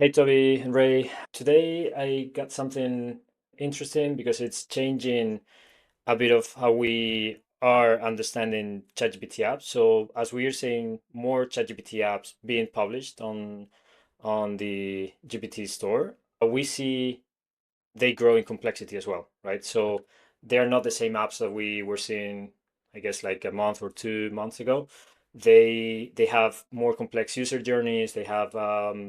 Hey Toby and Ray. Today I got something interesting because it's changing a bit of how we are understanding ChatGPT apps. So as we are seeing more ChatGPT apps being published on the GPT store, we see they grow in complexity as well, right? So they are not the same apps that we were seeing, I guess, like a month or 2 months ago. They have more complex user journeys. They have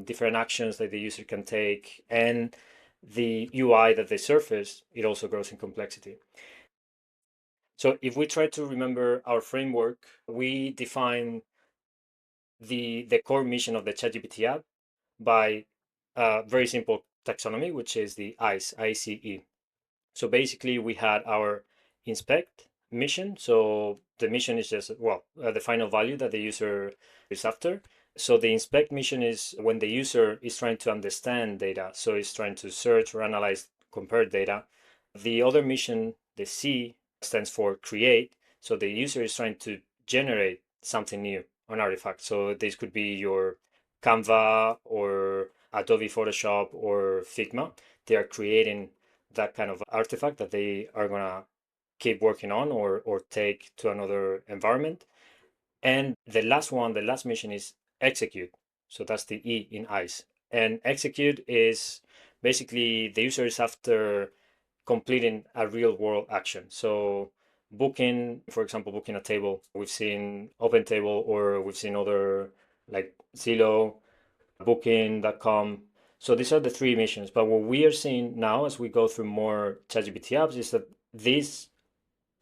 different actions that the user can take, and the UI that they surface, it also grows in complexity. So if we try to remember our framework, we define the core mission of the ChatGPT app by a very simple taxonomy, which is the ICE, ICE. So basically, we had our inspect mission. So the mission is just, well, the final value that the user is after. So the inspect mission is when the user is trying to understand data. So it's trying to search or analyze, compare data. The other mission, the C, stands for create. So the user is trying to generate something new, an artifact. So this could be your Canva or Adobe Photoshop or Figma. They are creating that kind of artifact that they are gonna keep working on or take to another environment. And the last one, the last mission is execute. So that's the E in ICE. And execute is basically the user is after completing a real world action. So booking, for example, booking a table. We've seen OpenTable or we've seen other like Zillow, Booking.com. So these are the three missions. But what we are seeing now as we go through more ChatGPT apps is that these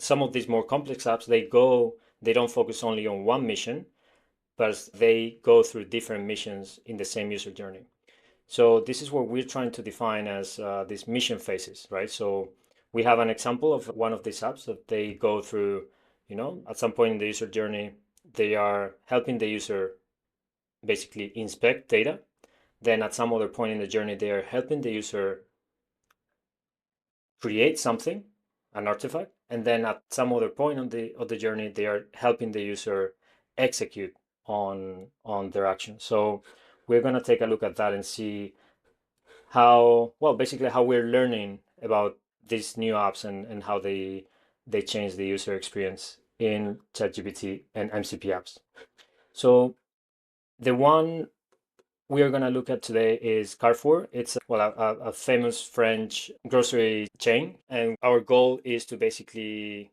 some of these more complex apps they don't focus only on one mission, but they go through different missions in the same user journey. So this is what we're trying to define as these mission phases, right? So we have an example of one of these apps that they go through, at some point in the user journey, they are helping the user basically inspect data. Then at some other point in the journey, they are helping the user create something, an artifact, and then at some other point of the journey, they are helping the user execute on their action. So we're going to take a look at that and see how, well, basically how we're learning about these new apps and how they change the user experience in ChatGPT and MCP apps. So the one we are going to look at today is Carrefour. It's a famous French grocery chain, and our goal is to basically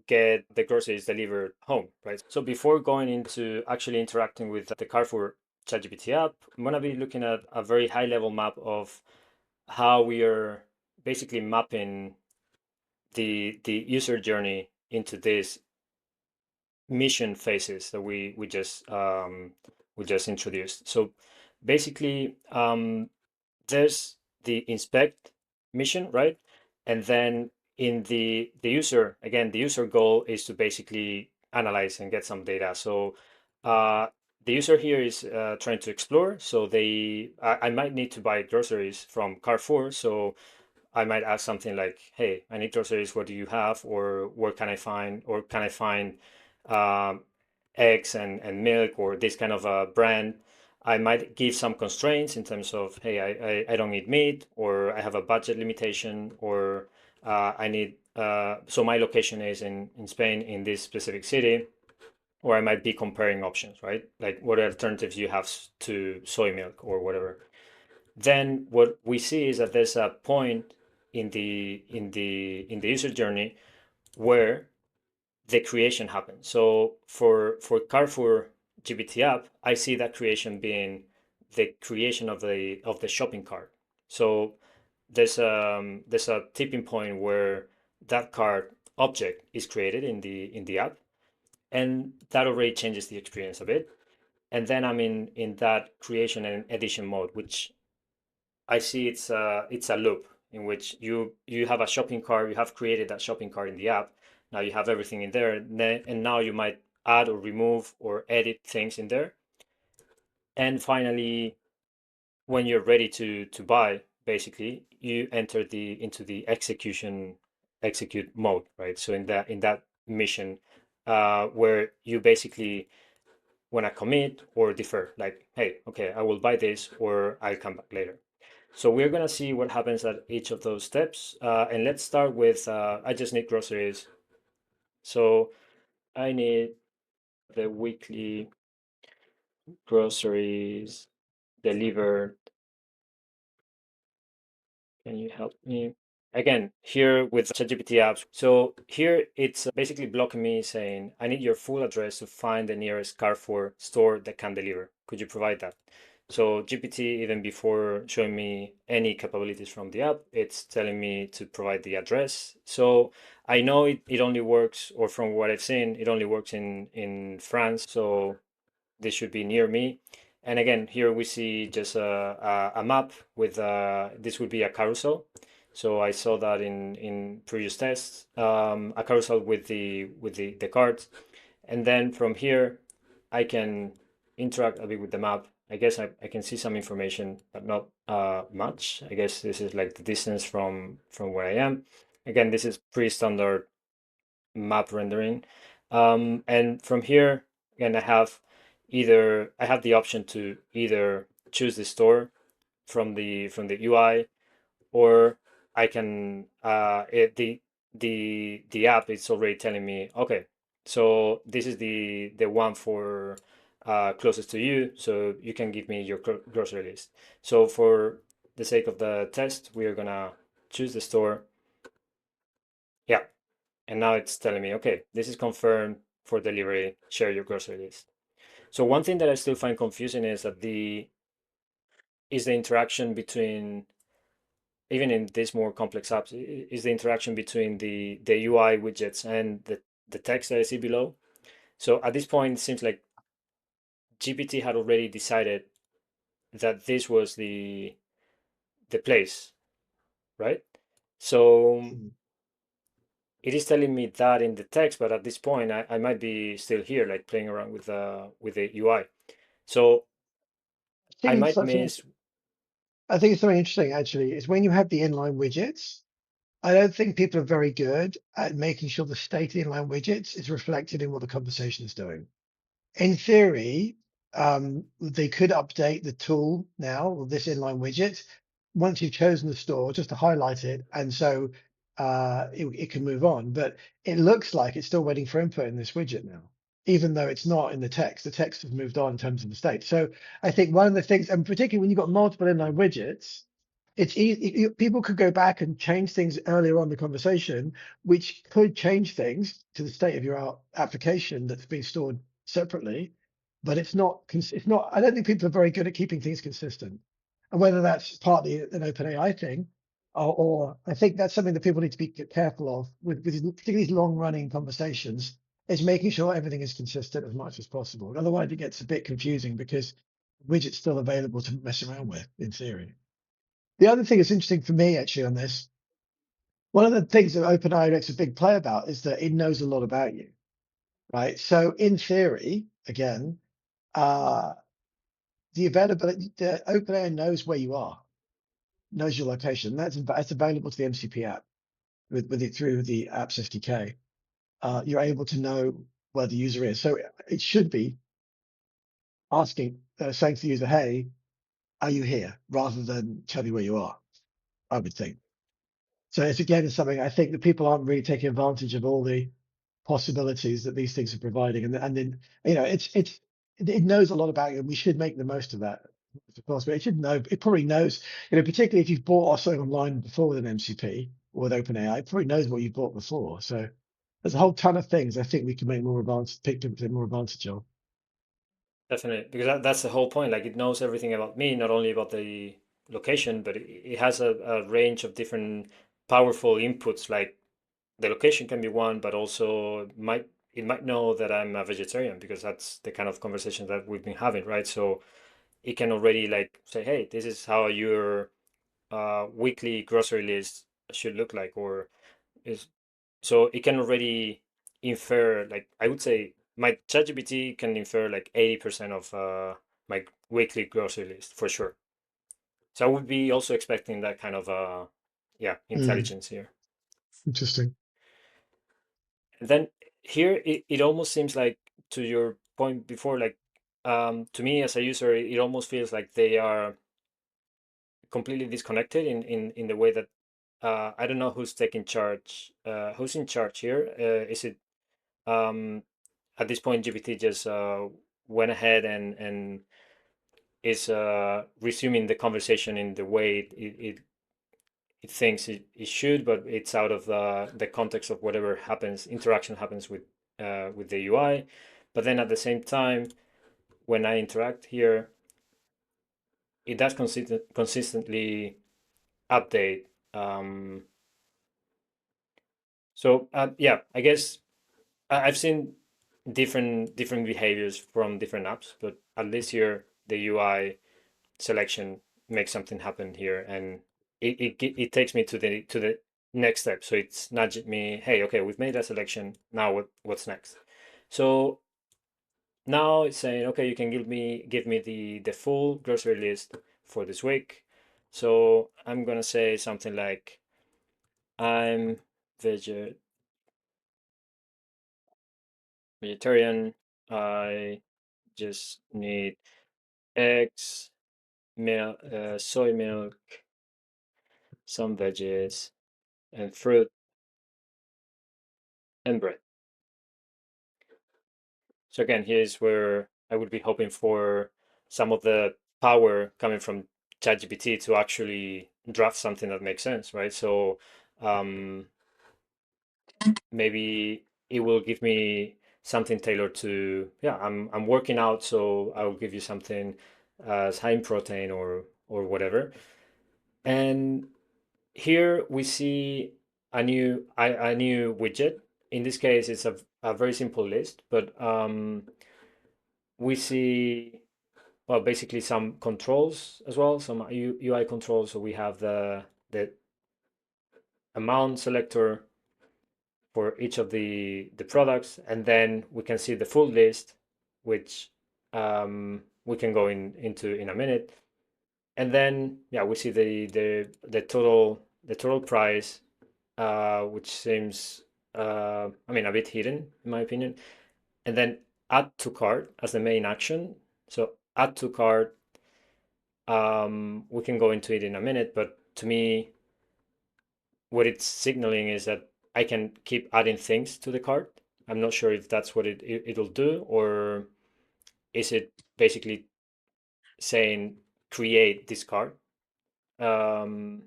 get the groceries delivered home, right? So before going into actually interacting with the Carrefour ChatGPT app, I'm going to be looking at a very high level map of how we are basically mapping the user journey into these mission phases that we just introduced. So basically, there's the inspect mission, right? And then in the user, again, the user goal is to basically analyze and get some data. So uh, the user here is trying to explore. So I might need to buy groceries from Carrefour. So I might ask something like, "Hey, I need groceries. What do you have? Or where can I find? Or can I find um, eggs and milk or this kind of a brand?" I might give some constraints in terms of, "Hey, I don't eat meat, or I have a budget limitation, or I need so my location is in Spain in this specific city." Or I might be comparing options, right? Like what alternatives you have to soy milk or whatever. Then what we see is that there's a point in the user journey where the creation happens. So for Carrefour GPT app, I see that creation being the creation of the shopping cart. So there's a tipping point where that cart object is created in the app, and that already changes the experience a bit. And then I'm in that creation and edition mode, which I see it's a loop in which you have a shopping cart, you have created that shopping cart in the app. Now you have everything in there, and now you might add or remove or edit things in there. And finally, when you're ready to buy, basically you enter into the execute mode, right? So in that mission, where you basically want to commit or defer, like, hey, okay, I will buy this or I'll come back later. So we're gonna see what happens at each of those steps. And let's start with I just need groceries. So I need the weekly groceries delivered. Can you help me? Again, here with ChatGPT apps. So here it's basically blocking me saying, I need your full address to find the nearest Carrefour store that can deliver. Could you provide that? So GPT, even before showing me any capabilities from the app, it's telling me to provide the address. So I know it only works, or from what I've seen, it only works in France. So this should be near me. And again, here we see just a map with this would be a carousel. So I saw that in previous tests, a carousel with the cart. And then from here, I can interact a bit with the map. I guess I can see some information, but not much. I guess this is like the distance from where I am. Again, this is pretty standard map rendering. And from here, again, I have the option to either choose the store from the UI, or I can the app is already telling me, okay, so this is the one for closest to you, so you can give me your grocery list. So for the sake of the test, we are gonna choose the store. Yeah, and now it's telling me, okay, this is confirmed for delivery, share your grocery list. So one thing that I still find confusing is that the interaction between, even in these more complex apps, is the interaction between the UI widgets and the text that I see below. So at this point, it seems like GPT had already decided that this was the place, right? So Mm. it is telling me that in the text, but at this point, I might be still here, like playing around with the UI. So I I think might something miss. I think it's something interesting actually is when you have the inline widgets. I don't think people are very good at making sure the state of the inline widgets is reflected in what the conversation is doing. In theory, they could update the tool now, or this inline widget, once you've chosen the store, just to highlight it, and so it can move on. But it looks like it's still waiting for input in this widget now, even though it's not in the text. The text has moved on in terms of the state. So I think one of the things, and particularly when you've got multiple inline widgets, it's easy. People could go back and change things earlier on in the conversation, which could change things to the state of your application that's been stored separately, but it's not. I don't think people are very good at keeping things consistent, and whether that's partly an OpenAI thing, or I think that's something that people need to be careful of with particularly these long running conversations, is making sure everything is consistent as much as possible. Otherwise, it gets a bit confusing because the widget's still available to mess around with in theory. The other thing that's interesting for me actually on this, one of the things that OpenAI makes a big play about is that it knows a lot about you, right? So in theory, again, uh, the availability, the OpenAI knows where you are, knows your location. That's available to the MCP app with it through the Apps SDK. You're able to know where the user is. So it should be asking, saying to the user, "Hey, are you here?" rather than tell you where you are. I would think. So it's again it's something I think that people aren't really taking advantage of all the possibilities that these things are providing, and then it knows a lot about you, and we should make the most of that. Of course, but it should know. It probably knows, particularly if you've bought or something online before with an MCP or with OpenAI, it probably knows what you bought before. So there's a whole ton of things I think we can make more advanced, take more advantage of. Definitely, because that's the whole point. Like it knows everything about me, not only about the location, but it has a range of different powerful inputs. Like the location can be one, but also it might know that I'm a vegetarian because that's the kind of conversation that we've been having, right? So it can already like say, hey, this is how your weekly grocery list should look like, or is so it can already infer, like I would say my ChatGPT can infer like 80% of my weekly grocery list for sure. So I would be also expecting that kind of yeah, Mm, intelligence here. interesting. And then here it almost seems like, to your point before, like to me as a user, it almost feels like they are completely disconnected in the way that I don't know who's taking charge, who's in charge here. Is it um, at this point GPT just went ahead and is resuming the conversation in the way it thinks it should, but it's out of the context of whatever happens, interaction happens with the UI. But then at the same time, when I interact here, it does consistently update. So yeah, I guess I've seen different behaviors from different apps, but at least here the UI selection makes something happen here, and it takes me to the next step. So it's nudging me, hey, okay, we've made a selection. Now what's next? So now it's saying, okay, you can give me the full grocery list for this week. So I'm gonna say something like I'm veg vegetarian. I just need eggs, milk, soy milk, some veggies, and fruit and bread. So again, here's where I would be hoping for some of the power coming from ChatGPT to actually draft something that makes sense, right? So um, maybe it will give me something tailored to, yeah, I'm working out, so I'll give you something as high in protein or whatever. And here we see a new widget. In this case, it's a very simple list, but we see, well, basically some controls as well, some UI controls. So we have the amount selector for each of the products, and then we can see the full list, which we can go into in a minute. And then yeah, we see the total price, which seems I mean a bit hidden in my opinion. And then add to cart as the main action. So add to cart, we can go into it in a minute, but to me, what it's signaling is that I can keep adding things to the cart. I'm not sure if that's what it'll do, or is it basically saying create this cart. Um,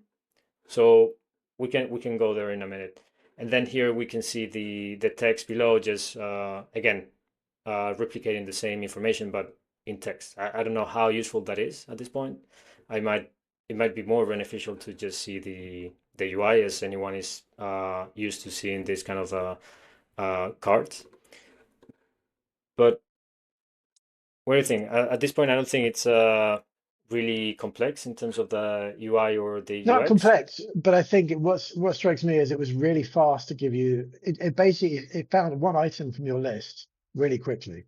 so we can go there in a minute, and then here we can see the text below, just again replicating the same information but in text. I don't know how useful that is at this point. I might It might be more beneficial to just see the UI, as anyone is used to seeing this kind of cards. But what do you think? At this point, I don't think it's really complex in terms of the UI or the Not UX. complex, but I think what strikes me is it was really fast to give you. It basically it found one item from your list really quickly,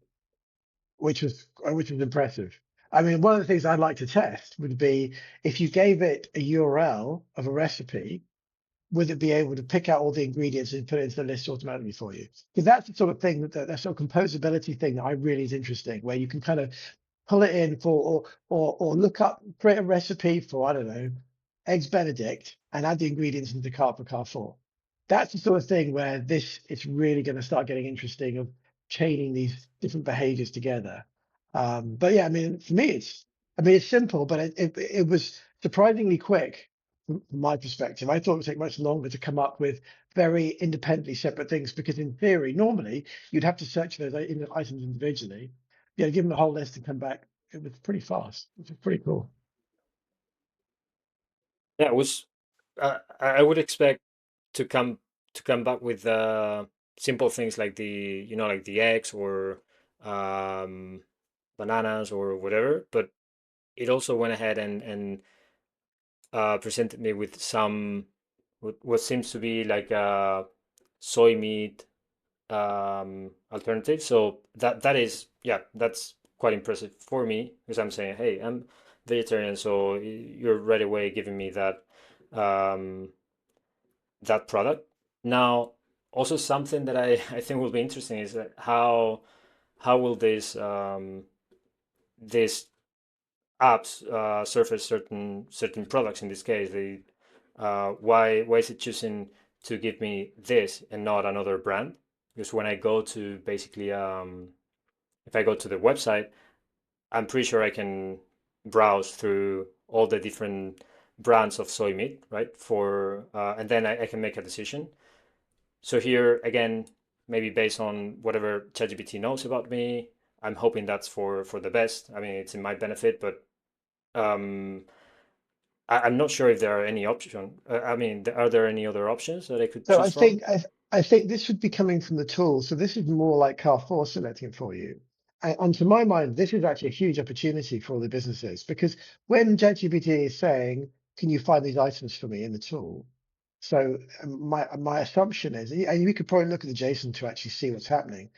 which was impressive. I mean, one of the things I'd like to test would be if you gave it a URL of a recipe, would it be able to pick out all the ingredients and put it into the list automatically for you? Because that's the sort of thing that sort of composability thing that I really is interesting, where you can kind of pull it in for or look up, create a recipe for, I don't know, eggs Benedict and add the ingredients into the cart for Carrefour. That's the sort of thing where this it's really going to start getting interesting of chaining these different behaviors together. But yeah, I mean, for me, it's simple, but it was surprisingly quick from my perspective. I thought it would take much longer to come up with very independently separate things because in theory, normally you'd have to search those items individually, give them the whole list and come back. It was pretty fast, which is pretty cool. Yeah, it was. I would expect to come back with simple things like like the eggs or um, bananas or whatever. But it also went ahead and presented me with some what seems to be like a soy meat alternative. So that is, yeah, that's quite impressive for me because I'm saying, hey, I'm vegetarian, so you're right away giving me um, that product. Now, also something that I think will be interesting is that how will this these apps surface certain products. In this case, they why is it choosing to give me this and not another brand? Because when I go to basically if I go to the website, I'm pretty sure I can browse through all the different brands of soy meat, right? For and then I can make a decision. So here again, maybe based on whatever ChatGPT knows about me, I'm hoping that's for the best. I mean, it's in my benefit, but um, I'm not sure if there are any option. I mean, are there any other options that I could So choose from? I think this would be coming from the tool. So this is more like Carrefour selecting for you. And to my mind, this is actually a huge opportunity for all the businesses because when ChatGPT is saying, "Can you find these items for me?" in the tool, so my assumption is, and you could probably look at the JSON to actually see what's happening.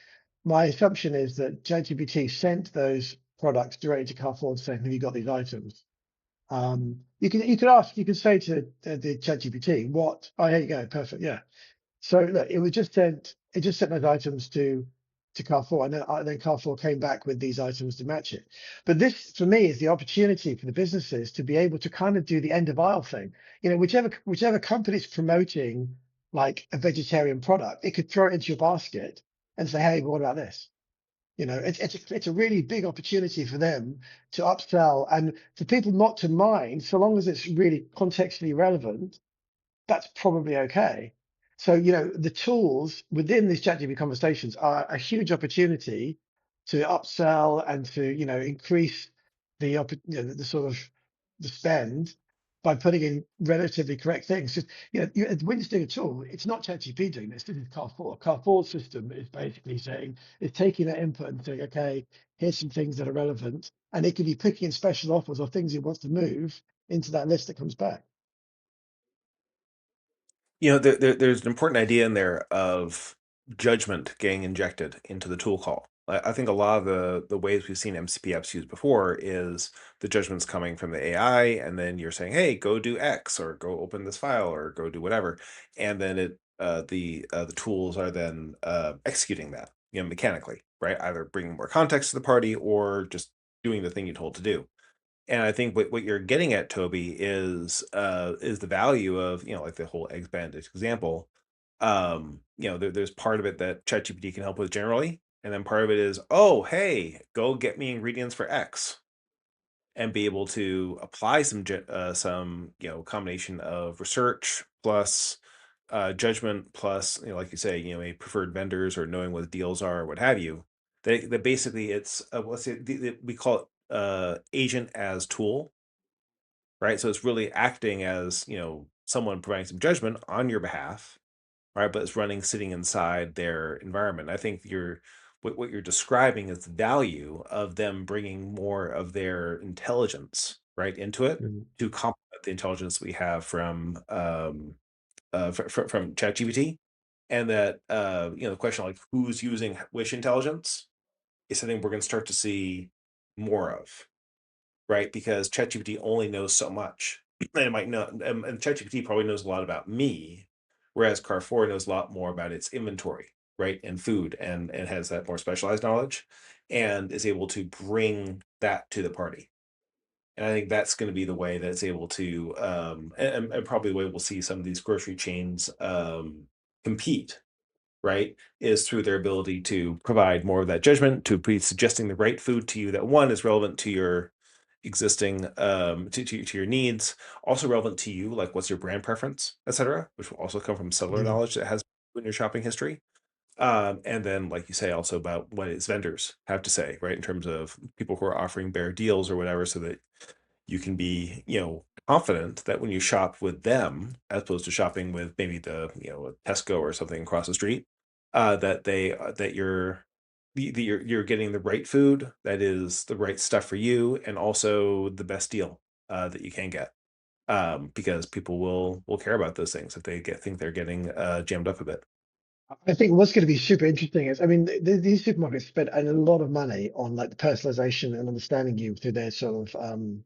My assumption is that ChatGPT sent those products directly to Carrefour saying, "Have you got these items?" You can say to the ChatGPT, "What? Oh, here you go, perfect, yeah." So look, it just sent those items to Carrefour, and then Carrefour came back with these items to match it. But this, for me, is the opportunity for the businesses to be able to kind of do the end of aisle thing. You know, whichever company's promoting like a vegetarian product, it could throw it into your basket and say, "Hey, what about this?" You know, it's a really big opportunity for them to upsell and for people not to mind, so long as it's really contextually relevant, that's probably okay. So, you know, the tools within these ChatGPT conversations are a huge opportunity to upsell and to, you know, increase the sort of the spend by putting in relatively correct things. Just, you know, when it's doing a tool, it's not ChatGPT doing this. This is Carrefour. Carrefour's system is basically saying, it's taking that input and saying, okay, here's some things that are relevant. And it could be picking in special offers or things it wants to move into that list that comes back. There's an important idea in there of judgment getting injected into the tool call. I think a lot of the ways we've seen MCP apps used before is the judgment's coming from the AI, and then you're saying, "Hey, go do X," or "Go open this file," or "Go do whatever," and then the tools are then executing that, mechanically, right? Either bringing more context to the party or just doing the thing you're told to do. And I think what you're getting at, Toby, is the value of, like the whole eggs Benedict example. There's part of it that ChatGPT can help with generally, and then part of it is, oh, hey, go get me ingredients for X, and be able to apply some combination of research plus judgment plus, like you say, a preferred vendors or knowing what the deals are or what have you. That basically it's let's say we call it agent as tool, right? So it's really acting as, someone providing some judgment on your behalf, right? But it's running sitting inside their environment. I think what you're describing is the value of them bringing more of their intelligence right into it Mhm. to complement the intelligence we have from ChatGPT, and that the question like who's using which intelligence is something we're going to start to see more of, right? Because ChatGPT only knows so much. And it might know, and ChatGPT probably knows a lot about me, whereas Carrefour knows a lot more about its inventory, right, and food, and has that more specialized knowledge, and is able to bring that to the party. And I think that's going to be the way that it's able to, and probably the way we'll see some of these grocery chains compete, right, is through their ability to provide more of that judgment, to be suggesting the right food to you that one is relevant to your existing to your needs, also relevant to you, like what's your brand preference, etc., which will also come from seller Mm. knowledge that has in your shopping history. And then, like you say, also about what its vendors have to say, right, in terms of people who are offering bear deals or whatever, so that you can be, confident that when you shop with them, as opposed to shopping with maybe the, Tesco or something across the street, that you're getting the right food that is the right stuff for you, and also the best deal that you can get. Because people will care about those things if they think they're getting jammed up a bit. I think what's going to be super interesting is, I mean, these supermarkets spend a lot of money on like the personalization and understanding you through their sort of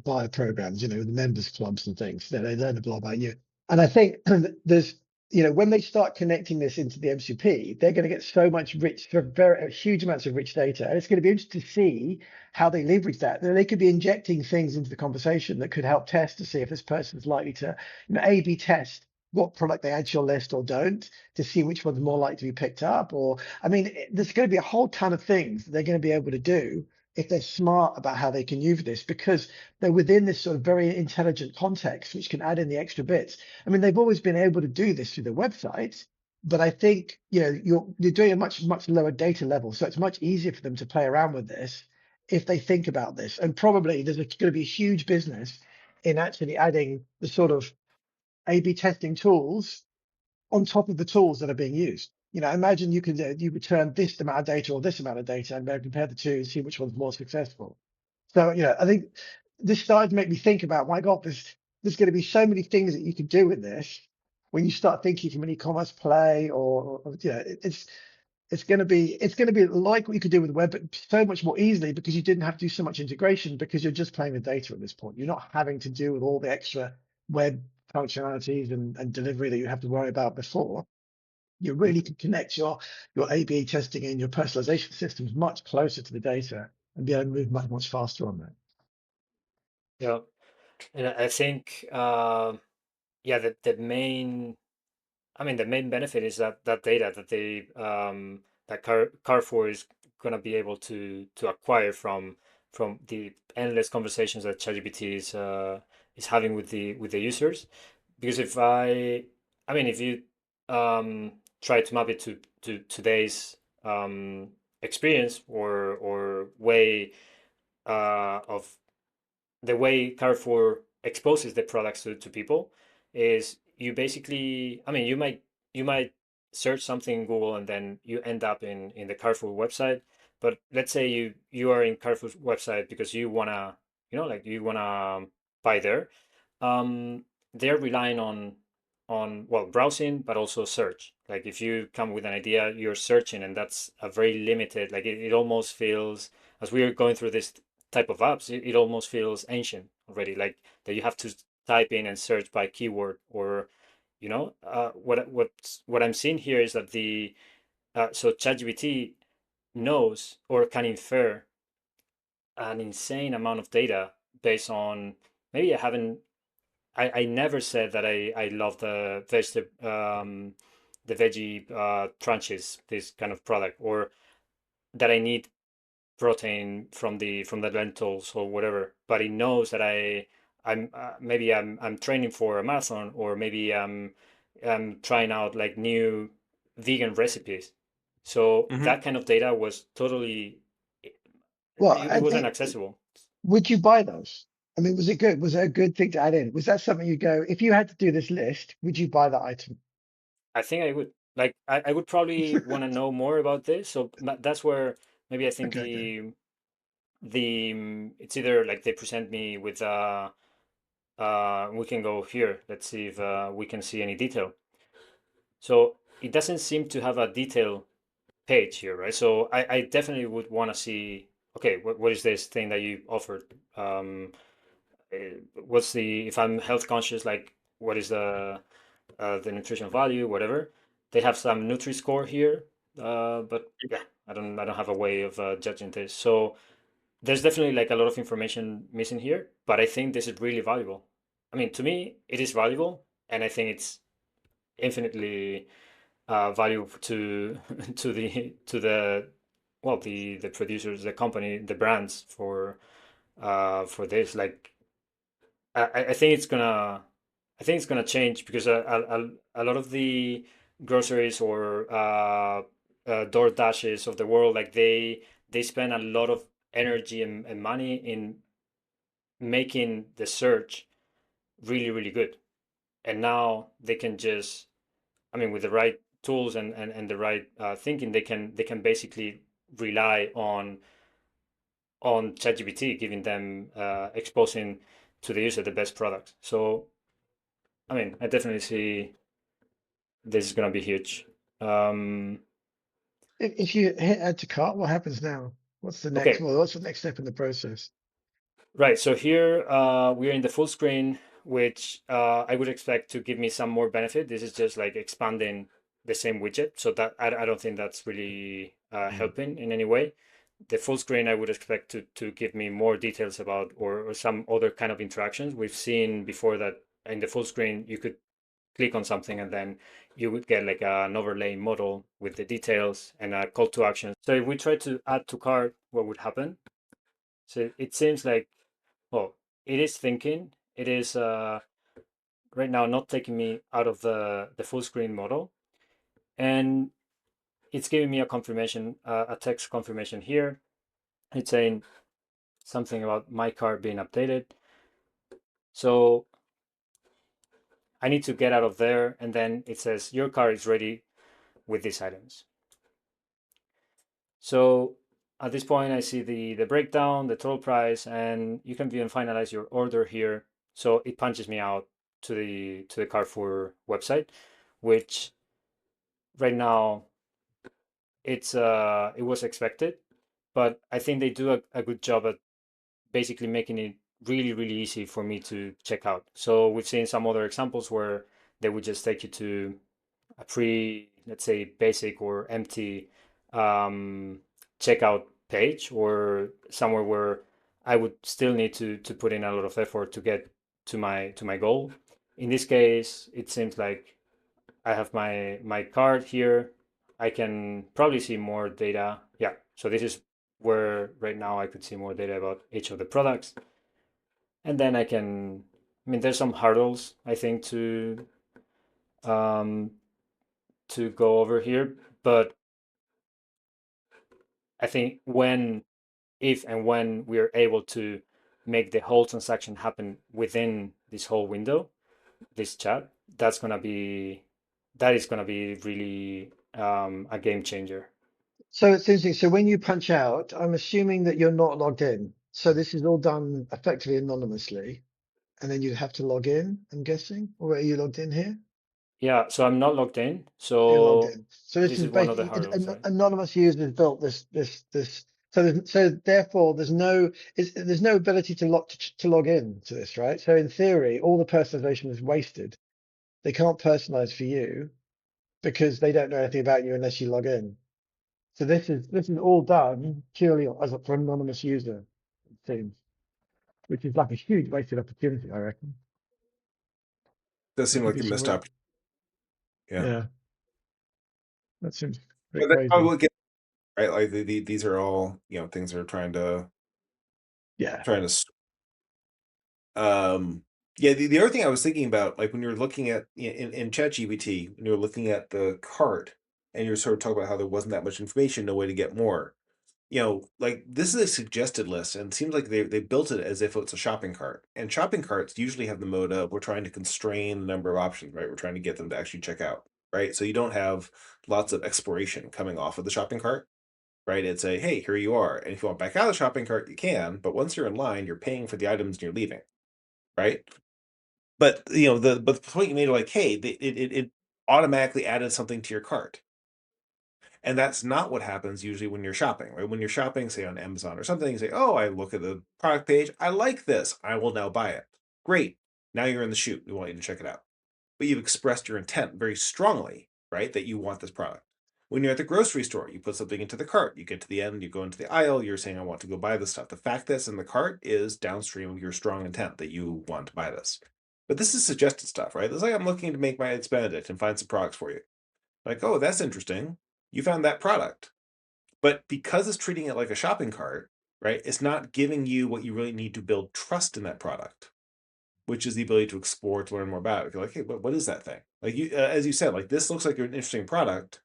buyer programs, you know, the members clubs and things. They learn a lot about you. And I think there's when they start connecting this into the MCP, they're going to get so much rich, very huge amounts of rich data, and it's going to be interesting to see how they leverage that. They could be injecting things into the conversation that could help test to see if this person's likely to, A/B test what product they add to your list or don't to see which one's more likely to be picked up. Or, I mean, there's going to be a whole ton of things that they're going to be able to do if they're smart about how they can use this, because they're within this sort of very intelligent context, which can add in the extra bits. I mean, they've always been able to do this through the website, but I think you're doing a much lower data level, so it's much easier for them to play around with this if they think about this. And probably there's going to be a huge business in actually adding the sort of A/B testing tools on top of the tools that are being used. Imagine you return this amount of data or this amount of data and then compare the two and see which one's more successful. So, I think this started to make me think about, my God, there's going to be so many things that you can do with this when you start thinking from an e-commerce play, or it's going to be like what you could do with web, but so much more easily, because you didn't have to do so much integration, because you're just playing with data at this point. You're not having to do with all the extra web functionalities and delivery that you have to worry about before. You really can connect your A/B testing and your personalization systems much closer to the data and be able to move much faster on that. Yeah, and I think yeah, the main, I mean, the main benefit is that data that Carrefour is going to be able to acquire from the endless conversations that ChatGPT is having with the users. Because I mean, if you try to map it to today's experience or way of the way Carrefour exposes the products to people is you basically, I mean, you might search something in Google and then you end up in the Carrefour website. But let's say you are in Carrefour's website because you wanna, like you wanna buy there. They're relying on well, browsing, but also search. Like if you come with an idea, you're searching, and that's a very limited. Like it almost feels, as we are going through this type of apps, it almost feels ancient already. Like that you have to type in and search by keyword, or what I'm seeing here is that the so ChatGPT knows or can infer an insane amount of data based on, maybe I never said that I love the veggie tranches, this kind of product, or that I need protein from the lentils or whatever. But it knows that I'm training for a marathon, or maybe I'm trying out like new vegan recipes. So Hmm. that kind of data was totally, it, Well, it wasn't accessible. would you buy those? I mean, was it good? Was it a good thing to add in? Was that something you go, if you had to do this list, would you buy that item? I think I would, like, I would probably want to know more about this. So that's where maybe I think Okay, okay. the it's either like they present me with we can go here. Let's see if we can see any detail. So it doesn't seem to have a detail page here, right? So I definitely would want to see, okay, what is this thing that you offered? What's the, if I'm health conscious, like what is the nutrition value, whatever. They have some Nutri-Score here, but yeah, I don't have a way of judging this. So there's definitely like a lot of information missing here, but I think this is really valuable. I mean, to me, it is valuable, and I think it's infinitely valuable to to the well, the producers, the company, the brands for this. Like I think it's gonna change, because a lot of the groceries or door dashes of the world, like they spend a lot of energy and money in making the search really, really good. And now they can just, I mean, with the right tools and the right thinking, they can basically rely on ChatGPT, giving them exposing to the user the best product. So I mean, I definitely see this is gonna be huge. Um, If you hit add to cart, what happens now? What's okay, what's the next step in the process? right. So here we're in the full screen. which I would expect to give me some more benefit. This is just like expanding the same widget, so that I don't think that's really Mm. helping in any way. The full screen I would expect to give me more details about or some other kind of interactions. We've seen before that in the full screen you could click on something and then you would get like an overlay model with the details and a call to action. So if we try to add to cart, what would happen? So it seems like, well, it is thinking. It is right now not taking me out of the full screen model, and it's giving me a confirmation, a text confirmation here. It's saying something about my cart being updated. So I need to get out of there, and then it says your cart is ready with these items. So at this point, I see the breakdown, the total price, and you can view and finalize your order here. So it punches me out to the Carrefour website, which right now it was expected, but I think they do a good job at basically making it really, really easy for me to check out. So we've seen some other examples where they would just take you to a pre, let's say, basic or empty um, checkout page or somewhere where I would still need to put in a lot of effort to get to my goal. In this case, it seems like I have my card here. I can probably see more data. Yeah, so this is where right now I could see more data about each of the products. And then I mean, there's some hurdles I think um, to go over here, but I think if and when we are able to make the whole transaction happen within this whole window, this chat, that is gonna be really a game changer. So it's interesting. So when you punch out, I'm assuming that you're not logged in. So this is all done effectively anonymously, and then you have to log in, I'm guessing. Or are you logged in here? Yeah, so I'm not logged in, You're logged so in. So this this is is one of the basically hurdles, right? anonymous users built this. So so therefore there's no ability to log in to this, right? So in theory, all the personalization is wasted. They can't personalize for you because they don't know anything about you unless you log in. So this is all done purely as for an anonymous user, it seems, which is like a huge wasted opportunity, I reckon. Does There seem could like be a some missed real, opportunity. Yeah. yeah, that seems a bit But that's probably crazy. what get right. Like these are all things they're Yeah. trying to yeah, the other thing I was thinking about, like when you're looking at in ChatGPT, when you're looking at the cart and you're sort of talking about how there wasn't that much information, no way to get more. Like this is a suggested list, and it seems like they built it as if it's a shopping cart. And shopping carts usually have the mode of we're trying to constrain the number of options, right? We're trying to get them to actually check out, right? So you don't have lots of exploration coming off of the shopping cart, right? It's a hey, here you are, and if you want back out of the shopping cart, you can, but once you're in line, you're paying for the items and you're leaving, right? But the point you made, like, hey, it automatically added something to your cart, and that's not what happens usually when you're shopping, right? When you're shopping, say on Amazon or something, you say, "Oh, I look at the product page, I like this, I will now buy it." Great, now you're in the shoot. We want you to check it out, but you've expressed your intent very strongly, right? That you want this product. When you're at the grocery store, you put something into the cart. You get to the end, you go into the aisle, you're saying, "I want to go buy this stuff." The fact that it's in the cart is downstream of your strong intent that you want to buy this. But this is suggested stuff, right? It's like I'm looking to make my eggs Benedict and find some products for you. Like, oh, that's interesting. You found that product. But because it's treating it like a shopping cart, right? It's not giving you what you really need to build trust in that product, which is the ability to explore, to learn more about it. You're like, hey, what is that thing? Like as you said, like this looks like an interesting product.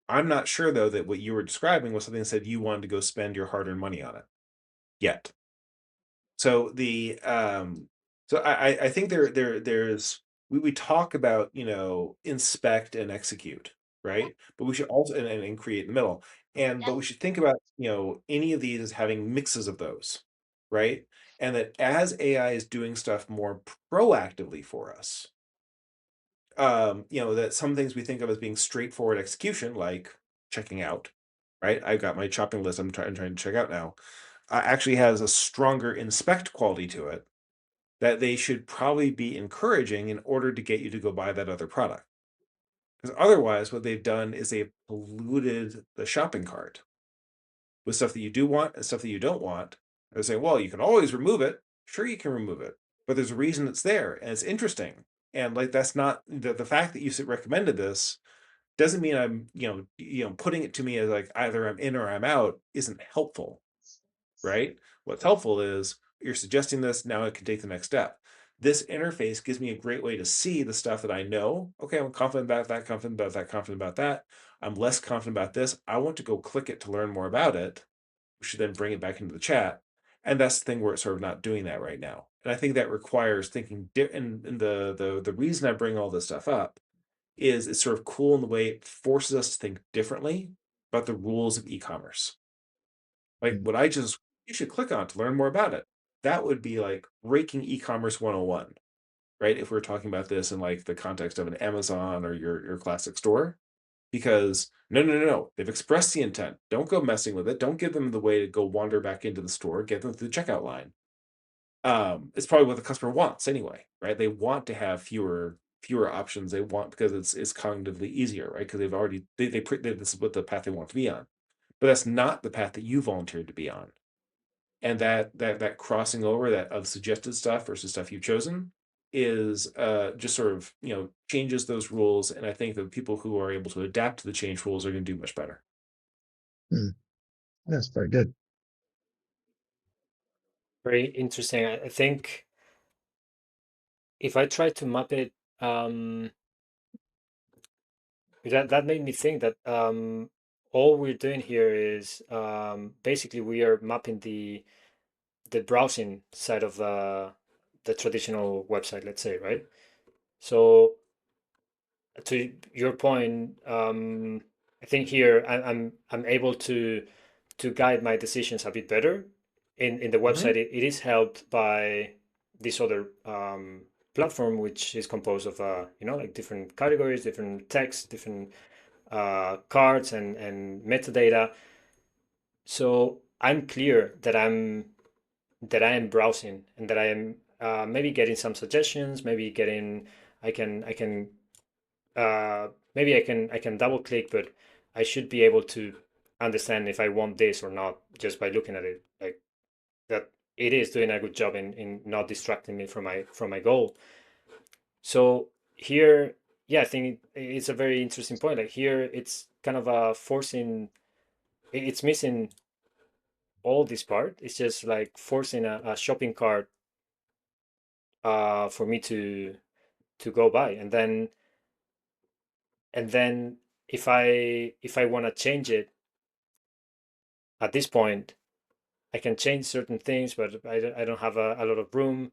I'm not sure though that what you were describing was something that said you wanted to go spend your hard-earned money on it yet. So I think there's we talk about inspect and execute, right? But we should also and create in the middle. But we should think about any of these as having mixes of those, right? And that as AI is doing stuff more proactively for us, that some things we think of as being straightforward execution, like checking out, right? I've got my shopping list I'm trying to check out now, actually has a stronger inspect quality to it, that they should probably be encouraging in order to get you to go buy that other product. Because otherwise, what they've done is they've polluted the shopping cart with stuff that you do want and stuff that you don't want. They're saying, well, you can always remove it. Sure, you can remove it, but there's a reason it's there and it's interesting. And like that's not the fact that you recommended this doesn't mean I'm putting it to me as like either I'm in or I'm out isn't helpful, right? What's helpful is you're suggesting this, now I can take the next step. This interface gives me a great way to see the stuff that I know. Okay, I'm confident about that, confident about that, confident about that. I'm less confident about this. I want to go click it to learn more about it. We should then bring it back into the chat. And that's the thing where it's sort of not doing that right now. And I think that requires thinking. And the reason I bring all this stuff up is it's sort of cool in the way it forces us to think differently about the rules of e-commerce. Like Mm. what I just you should click on to learn more about it. That would be like breaking e-commerce 101, right? If we're talking about this in like the context of an Amazon or your classic store. Because no, no, no, no. They've expressed the intent. Don't go messing with it. Don't give them the way to go wander back into the store. Get them to the checkout line. It's probably what the customer wants anyway, right? They want to have fewer options. They want because it's cognitively easier, right? Because they've already this is what the path they want to be on. But that's not the path that you volunteered to be on. And that crossing over that of suggested stuff versus stuff you've chosen is just sort of changes those rules. And I think that people who are able to adapt to the change rules are going to do much better. Mm. That's very good. Very interesting. I think if I try to map it, um, that made me think that all we're doing here is basically we are mapping the browsing side of the traditional website, let's say, right? So to your point, I think here I'm able to guide my decisions a bit better. In the Mhm. website, it is helped by this other platform, which is composed of like different categories, different text, different cards and metadata. So I'm clear that I am browsing and that I am maybe getting some suggestions, maybe getting I can maybe I can double click, but I should be able to understand if I want this or not just by looking at it. Like that, it is doing a good job in not distracting me from my goal. So here, yeah, I think it's a very interesting point. Like here, it's kind of a forcing. It's missing all this part. It's just like forcing a shopping cart for me to go by, and then if I want to change it at this point, I can change certain things, but I don't have a lot of room.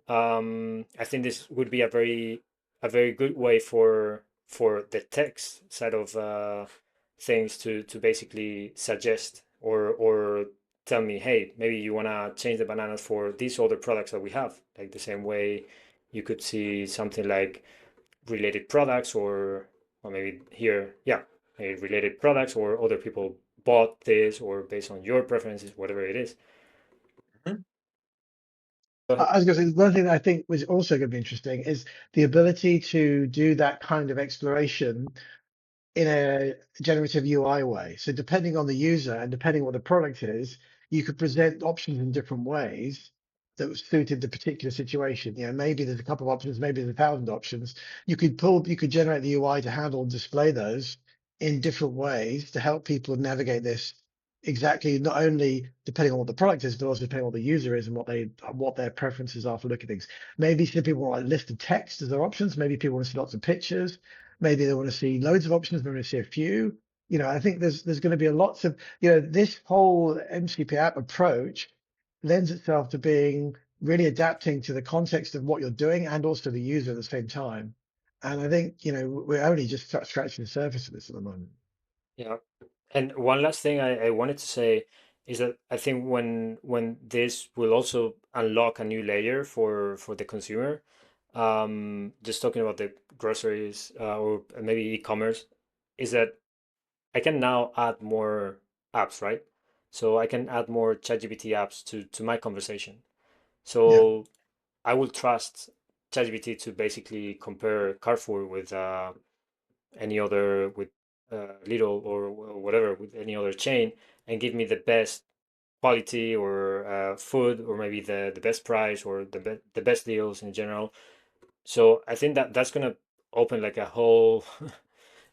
I think this would be a very good way for the text side of things to basically suggest or tell me, hey, maybe you want to change the bananas for these other products that we have. Like the same way you could see something like related products or maybe here, yeah, maybe related products or other people bought this or based on your preferences, whatever it is. Mhm. Go ahead. I was going to say one thing that I think was also going to be interesting is the ability to do that kind of exploration in a generative UI way. So depending on the user and depending what the product is, you could present options in different ways that suited the particular situation. You know, maybe there's a couple of options, maybe there's 1,000 options. You could generate the UI to handle and display those in different ways to help people navigate this exactly, not only depending on what the product is, but also depending on what the user is and what their preferences are for looking at things. Maybe some people want a list of text as their options. Maybe people want to see lots of pictures. Maybe they want to see loads of options. Maybe they want to see a few. You know, I think there's going to be a lots of this whole MCP app approach lends itself to being really adapting to the context of what you're doing and also the user at the same time. And I think we're only just scratching the surface of this at the moment. Yeah. And one last thing I wanted to say is that I think when this will also unlock a new layer for the consumer, just talking about the groceries or maybe e-commerce, is that I can now add more apps, right? So I can add more ChatGPT apps to my conversation. Yeah. So I will trust ChatGPT to basically compare Carrefour with any other with Lidl or whatever with any other chain and give me the best quality or food or maybe the best price or the best deals in general. So I think that that's gonna open like a whole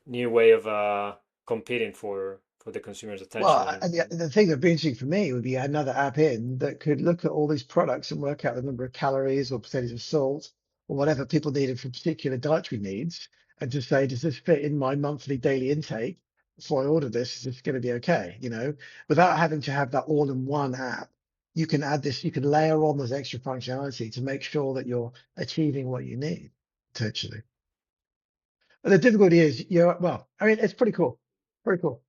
new way of competing for the consumer's attention Well, and, and the thing that'd be interesting for me would be another app in that could look at all these products and work out the number of calories or percentage of salt or whatever people needed for particular dietary needs, and just say, does this fit in my monthly daily intake? Before I order this, is this going to be okay? You know, without having to have that all-in-one app, you can add this, you can layer on this extra functionality to make sure that you're achieving what you need, potentially. But the difficulty is, well, I mean, it's pretty cool. Pretty cool.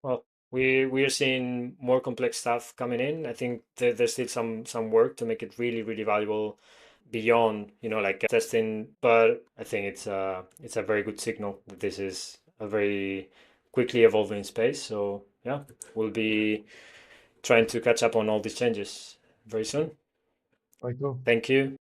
well, we are seeing more complex stuff coming in. I think there's still some work to make it really valuable beyond, like testing, but I think it's a very good signal that this is a very quickly evolving space. So yeah, we'll be trying to catch up on all these changes very soon. Very cool. Thank you.